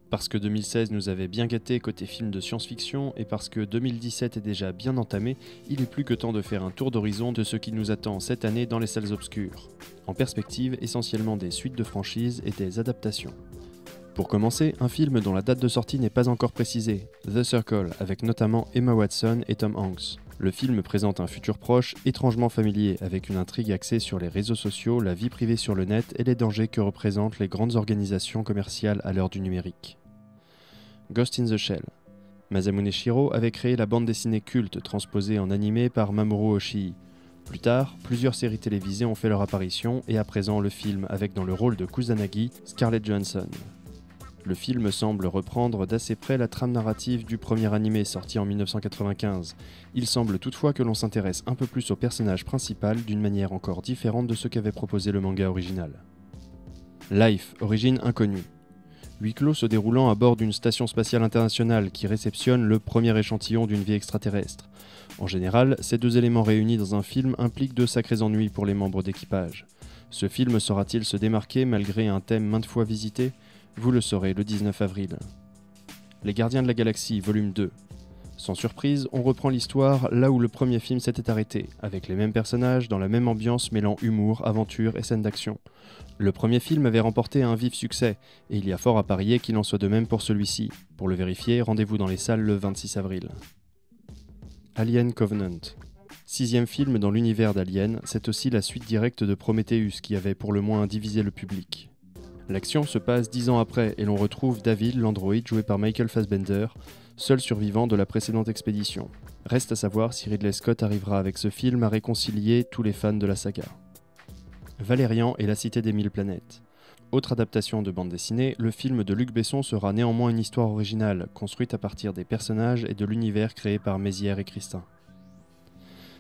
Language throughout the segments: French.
Parce que 2016 nous avait bien gâté côté film de science-fiction et parce que 2017 est déjà bien entamé, il est plus que temps de faire un tour d'horizon de ce qui nous attend cette année dans les salles obscures. En perspective, essentiellement des suites de franchises et des adaptations. Pour commencer, un film dont la date de sortie n'est pas encore précisée, The Circle, avec notamment Emma Watson et Tom Hanks. Le film présente un futur proche, étrangement familier, avec une intrigue axée sur les réseaux sociaux, la vie privée sur le net et les dangers que représentent les grandes organisations commerciales à l'heure du numérique. Ghost in the Shell. Masamune Shirow avait créé la bande dessinée culte transposée en animé par Mamoru Oshii. Plus tard, plusieurs séries télévisées ont fait leur apparition et à présent le film avec dans le rôle de Kusanagi, Scarlett Johansson. Le film semble reprendre d'assez près la trame narrative du premier animé sorti en 1995. Il semble toutefois que l'on s'intéresse un peu plus au personnage principal d'une manière encore différente de ce qu'avait proposé le manga original. Life, origine inconnue. Huis clos se déroulant à bord d'une station spatiale internationale qui réceptionne le premier échantillon d'une vie extraterrestre. En général, ces deux éléments réunis dans un film impliquent de sacrés ennuis pour les membres d'équipage. Ce film saura-t-il se démarquer malgré un thème maintes fois visité ? Vous le saurez le 19 avril. Les Gardiens de la Galaxie, volume 2. Sans surprise, on reprend l'histoire là où le premier film s'était arrêté, avec les mêmes personnages, dans la même ambiance mêlant humour, aventure et scènes d'action. Le premier film avait remporté un vif succès, et il y a fort à parier qu'il en soit de même pour celui-ci. Pour le vérifier, rendez-vous dans les salles le 26 avril. Alien Covenant. 6e film dans l'univers d'Alien, c'est aussi la suite directe de Prometheus qui avait pour le moins divisé le public. L'action se passe 10 ans après et l'on retrouve David, l'androïde joué par Michael Fassbender, seul survivant de la précédente expédition. Reste à savoir si Ridley Scott arrivera avec ce film à réconcilier tous les fans de la saga. Valérian et la Cité des Mille Planètes. Autre adaptation de bande dessinée, le film de Luc Besson sera néanmoins une histoire originale, construite à partir des personnages et de l'univers créé par Mézières et Christin.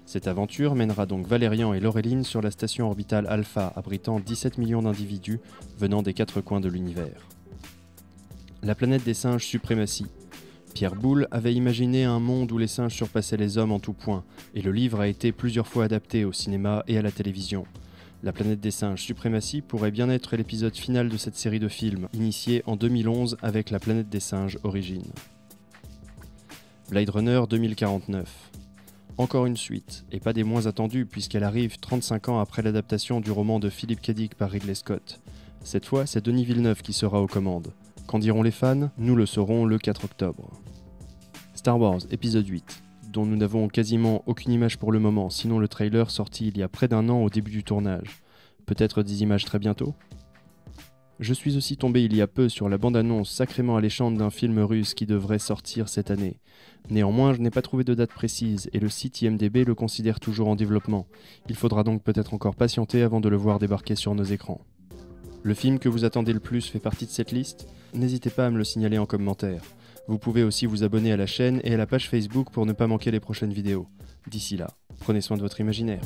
Cette aventure mènera donc Valérian et Laureline sur la station orbitale Alpha, abritant 17 millions d'individus venant des quatre coins de l'univers. La planète des singes Suprématie. Pierre Boulle avait imaginé un monde où les singes surpassaient les hommes en tout point, et le livre a été plusieurs fois adapté au cinéma et à la télévision. La planète des singes Suprématie pourrait bien être l'épisode final de cette série de films, initiée en 2011 avec La planète des singes Origine. Blade Runner 2049. Encore une suite, et pas des moins attendues puisqu'elle arrive 35 ans après l'adaptation du roman de Philip K. Dick par Ridley Scott. Cette fois, c'est Denis Villeneuve qui sera aux commandes. Qu'en diront les fans ? Nous le saurons le 4 octobre. Star Wars, épisode 8, dont nous n'avons quasiment aucune image pour le moment, sinon le trailer sorti il y a près d'un an au début du tournage. Peut-être des images très bientôt ? Je suis aussi tombé il y a peu sur la bande-annonce sacrément alléchante d'un film russe qui devrait sortir cette année. Néanmoins, je n'ai pas trouvé de date précise et le site IMDb le considère toujours en développement. Il faudra donc peut-être encore patienter avant de le voir débarquer sur nos écrans. Le film que vous attendez le plus fait partie de cette liste ? N'hésitez pas à me le signaler en commentaire. Vous pouvez aussi vous abonner à la chaîne et à la page Facebook pour ne pas manquer les prochaines vidéos. D'ici là, prenez soin de votre imaginaire.